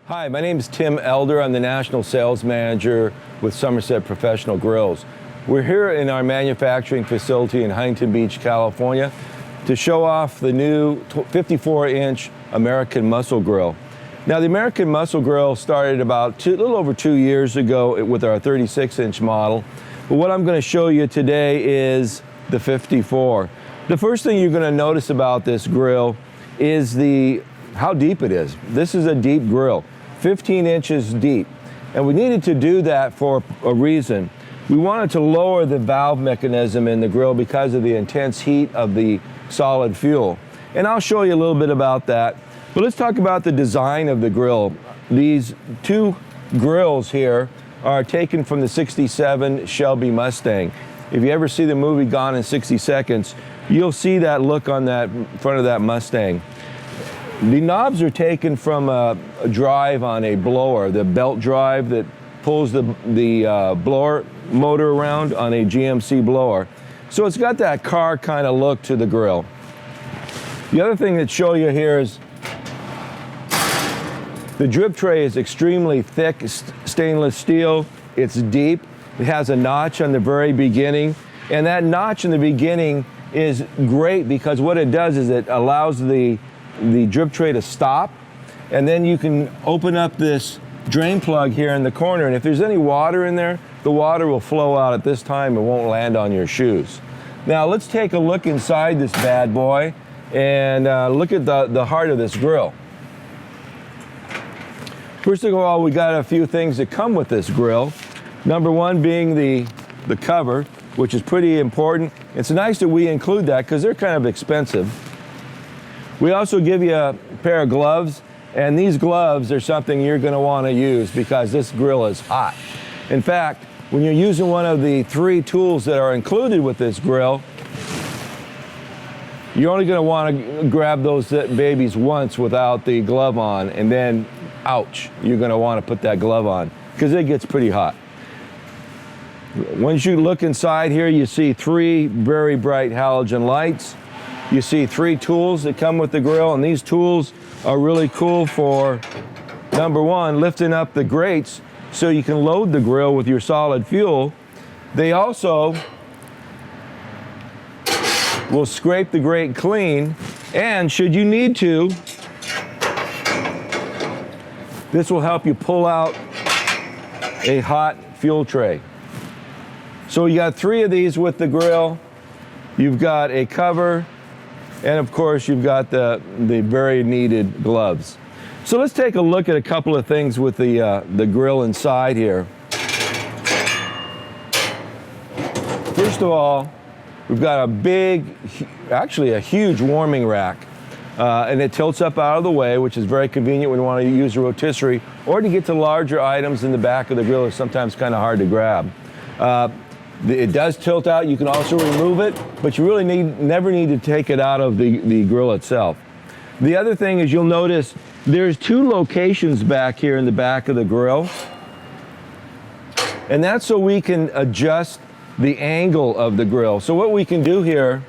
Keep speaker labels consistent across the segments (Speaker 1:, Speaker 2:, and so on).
Speaker 1: Hi, my name is Tim Elder. I'm the National Sales Manager with Somerset Professional Grills. We're here in our manufacturing facility in Huntington Beach, California, to show off the new 54-inch American Muscle Grill. Now, the American Muscle Grill started about a little over 2 years ago with our 36-inch model. But what I'm going to show you today is the 54. The first thing you're going to notice about this grill is how deep it is. This is a deep grill, 15 inches deep. And we needed to do that for a reason. We wanted to lower the valve mechanism in the grill because of the intense heat of the solid fuel. And I'll show you a little bit about that. But let's talk about the design of the grill. These two grills here are taken from the '67 Shelby Mustang. If you ever see the movie Gone in 60 Seconds, you'll see that look on that front of that Mustang. The knobs are taken from a drive on a blower, the belt drive that pulls the blower motor around on a GMC blower. So it's got that car kind of look to the grill. The other thing that show you here is the drip tray is extremely thick stainless steel. It's deep. It has a notch on the very beginning. And that notch in the beginning is great because what it does is it allows the drip tray to stop, and then you can open up this drain plug here in the corner, and if there's any water in there, the water will flow out at this time and won't land on your shoes. Now let's take a look inside this bad boy and look at the heart of this grill. First of all, we got a few things that come with this grill. Number one being the cover, which is pretty important. It's nice that we include that because they're kind of expensive. We also give you a pair of gloves, and these gloves are something you're going to want to use because this grill is hot. In fact, when you're using one of the 3 tools that are included with this grill, you're only going to want to grab those babies once without the glove on, and then, ouch, you're going to want to put that glove on because it gets pretty hot. Once you look inside here, you see 3 very bright halogen lights. You see 3 tools that come with the grill, and these tools are really cool for, number one, lifting up the grates so you can load the grill with your solid fuel. They also will scrape the grate clean, and should you need to, this will help you pull out a hot fuel tray. So you got 3 of these with the grill. You've got a cover, and of course, you've got the very needed gloves. So let's take a look at a couple of things with the grill inside here. First of all, we've got a big, actually a huge warming rack. And it tilts up out of the way, which is very convenient when you want to use a rotisserie, or to get to larger items in the back of the grill is sometimes kind of hard to grab. It does tilt out. You can also remove it, but you really never need to take it out of the grill itself. The other thing is you'll notice there's 2 locations back here in the back of the grill, and that's so we can adjust the angle of the grill. So what we can do here,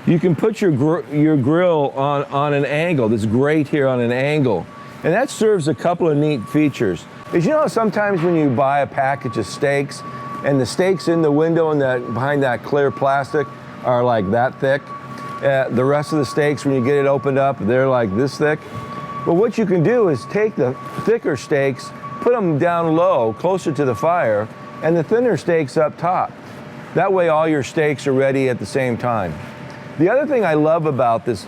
Speaker 1: you can put your grill on an angle, this grate here on an angle. And that serves a couple of neat features. As you know, sometimes when you buy a package of steaks, and the steaks in the window and behind that clear plastic are like that thick, the rest of the steaks, when you get it opened up, they're like this thick. But what you can do is take the thicker steaks, put them down low, closer to the fire, and the thinner steaks up top. That way all your steaks are ready at the same time. The other thing I love about this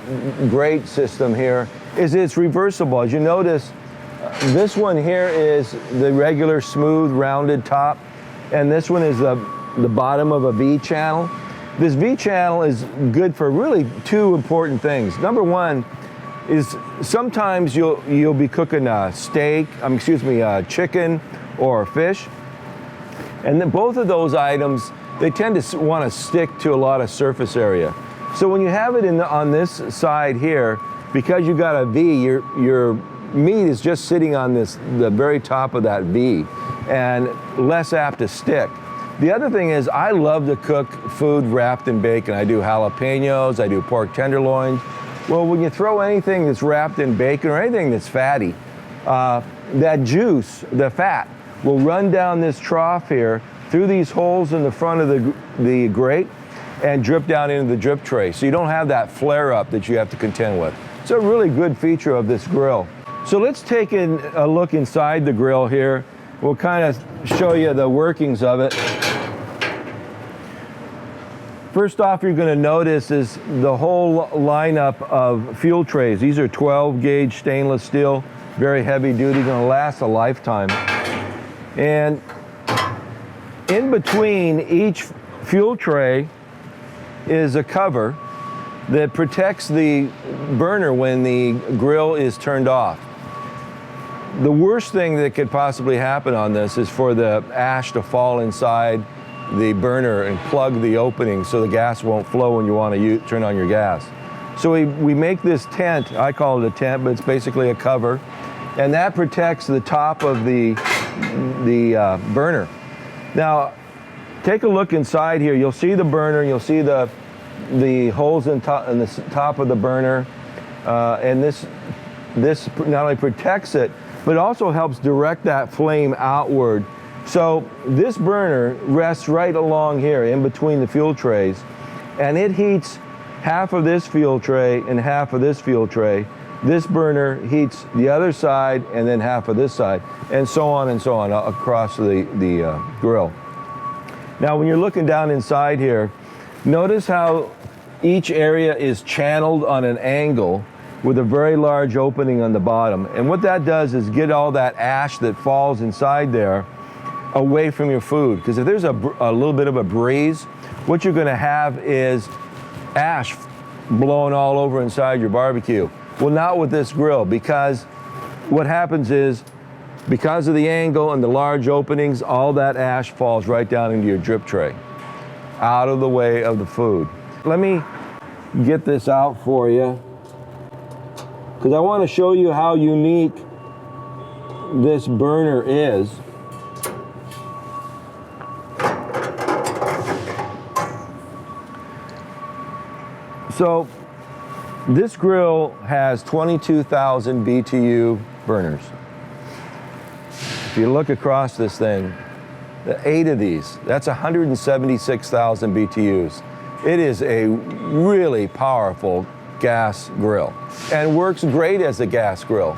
Speaker 1: grate system here is it's reversible. As you notice, this one here is the regular smooth rounded top, and this one is the bottom of a V channel. This V channel is good for really 2 important things. Number one is sometimes you'll be cooking chicken or fish, and then both of those items, they tend to want to stick to a lot of surface area. So when you have it on this side here, because you got a V, your meat is just sitting on the very top of that V and less apt to stick. The other thing is I love to cook food wrapped in bacon. I do jalapenos, I do pork tenderloins. Well, when you throw anything that's wrapped in bacon or anything that's fatty, that juice, the fat, will run down this trough here through these holes in the front of the grate and drip down into the drip tray. So you don't have that flare up that you have to contend with. It's a really good feature of this grill. So let's take a look inside the grill here. We'll kind of show you the workings of it. First off, you're going to notice is the whole lineup of fuel trays. These are 12 gauge stainless steel, very heavy duty, going to last a lifetime. And in between each fuel tray is a cover that protects the burner when the grill is turned off. The worst thing that could possibly happen on this is for the ash to fall inside the burner and plug the opening so the gas won't flow when you want to turn on your gas. So we make this tent, I call it a tent, but it's basically a cover, and that protects the top of the burner. Now, take a look inside here. You'll see the burner, you'll see the holes in the top of the burner, and this not only protects it, but also helps direct that flame outward. So this burner rests right along here in between the fuel trays, and it heats half of this fuel tray and half of this fuel tray. This burner heats the other side and then half of this side, and so on across the grill. Now when you're looking down inside here, notice how each area is channeled on an angle with a very large opening on the bottom. And what that does is get all that ash that falls inside there away from your food. Because if there's a little bit of a breeze, what you're going to have is ash blowing all over inside your barbecue. Well, not with this grill, because what happens is, because of the angle and the large openings, all that ash falls right down into your drip tray, out of the way of the food. Let me get this out for you, because I want to show you how unique this burner is. So this grill has 22,000 BTU burners. If you look across this thing, 8 of these, that's 176,000 BTUs. It is a really powerful gas grill and works great as a gas grill.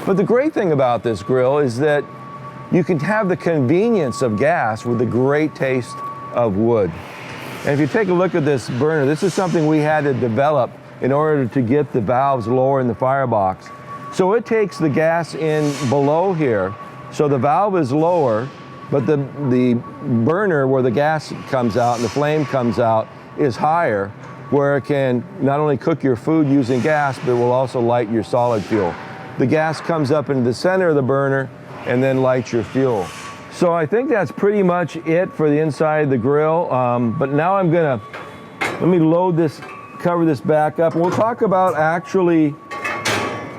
Speaker 1: But the great thing about this grill is that you can have the convenience of gas with the great taste of wood. And if you take a look at this burner, this is something we had to develop in order to get the valves lower in the firebox. So it takes the gas in below here, so the valve is lower, but the burner where the gas comes out and the flame comes out is higher, where it can not only cook your food using gas, but it will also light your solid fuel. The gas comes up into the center of the burner and then lights your fuel. So I think that's pretty much it for the inside of the grill. But now let me load this, cover this back up, and we'll talk about actually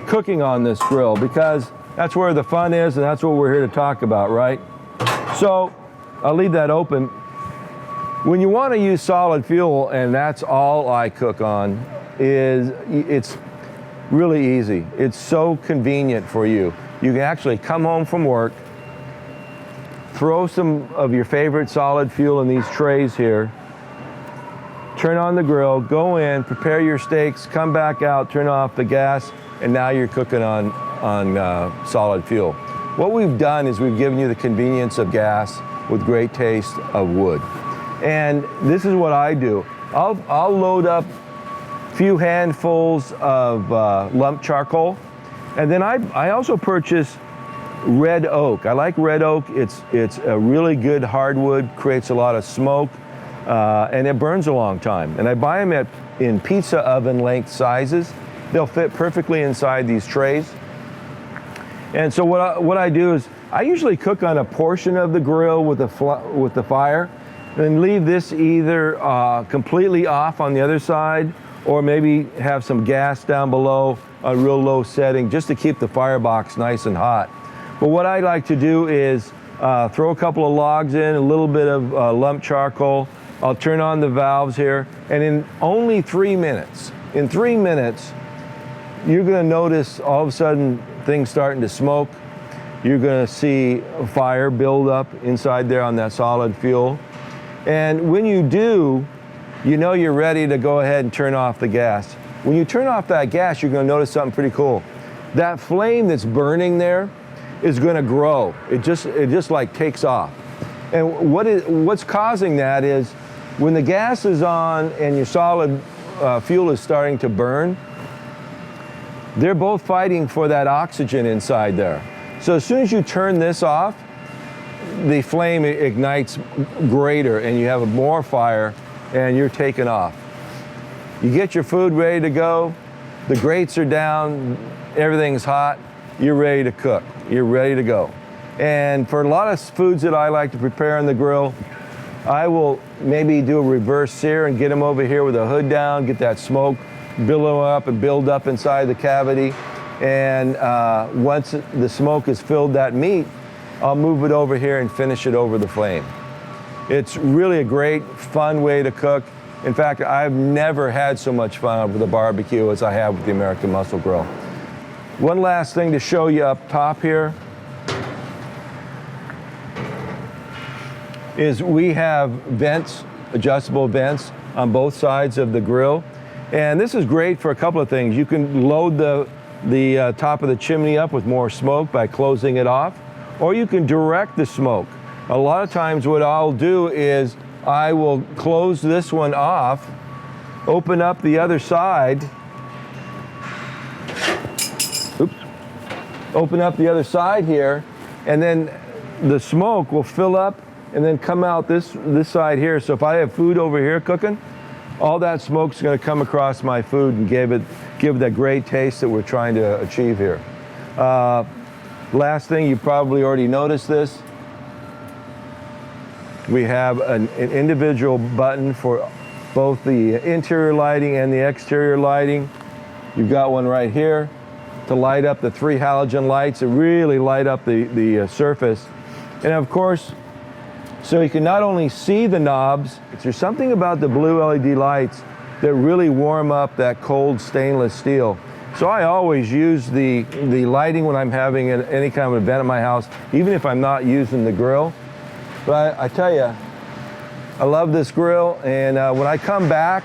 Speaker 1: cooking on this grill, because that's where the fun is and that's what we're here to talk about, right? So I'll leave that open. When you want to use solid fuel, and that's all I cook on, it's really easy. It's so convenient for you. You can actually come home from work, throw some of your favorite solid fuel in these trays here, turn on the grill, go in, prepare your steaks, come back out, turn off the gas, and now you're cooking on solid fuel. What we've done is we've given you the convenience of gas with great taste of wood. And this is what I do. I'll load up a few handfuls of lump charcoal, and then I also purchase red oak. I like red oak. It's a really good hardwood, creates a lot of smoke, and it burns a long time. And I buy them in pizza oven length sizes. They'll fit perfectly inside these trays. And so what I do is I usually cook on a portion of the grill with the fire, and leave this either completely off on the other side, or maybe have some gas down below on a real low setting just to keep the firebox nice and hot. But what I like to do is throw a couple of logs in, a little bit of lump charcoal. I'll turn on the valves here, and in only 3 minutes, you're gonna notice all of a sudden things starting to smoke. You're gonna see a fire build up inside there on that solid fuel. And when you do, you know you're ready to go ahead and turn off the gas. When you turn off that gas, you're gonna notice something pretty cool. That flame that's burning there is gonna grow. It just like takes off. And what's causing that is when the gas is on and your solid fuel is starting to burn, they're both fighting for that oxygen inside there. So as soon as you turn this off, the flame ignites greater and you have more fire and you're taking off. You get your food ready to go, the grates are down, everything's hot, you're ready to cook, you're ready to go. And for a lot of foods that I like to prepare on the grill, I will maybe do a reverse sear and get them over here with the hood down, get that smoke billow up and build up inside the cavity. And once the smoke has filled that meat, I'll move it over here and finish it over the flame. It's really a great, fun way to cook. In fact, I've never had so much fun with a barbecue as I have with the American Muscle Grill. One last thing to show you up top here is we have vents, adjustable vents on both sides of the grill. And this is great for a couple of things. You can load the top of the chimney up with more smoke by closing it off, or you can direct the smoke. A lot of times what I'll do is I will close this one off, open up the other side, open up the other side here, and then the smoke will fill up and then come out this side here. So if I have food over here cooking, all that smoke's gonna come across my food and give it that great taste that we're trying to achieve here. Last thing, you probably already noticed this. We have an individual button for both the interior lighting and the exterior lighting. You've got one right here to light up the 3 halogen lights that really light up the surface. And of course, so you can not only see the knobs, there's something about the blue LED lights that really warm up that cold stainless steel. So I always use the lighting when I'm having any kind of event at my house, even if I'm not using the grill. But I tell you, I love this grill, and when I come back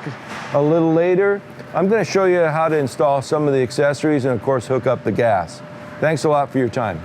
Speaker 1: a little later, I'm gonna show you how to install some of the accessories and of course hook up the gas. Thanks a lot for your time.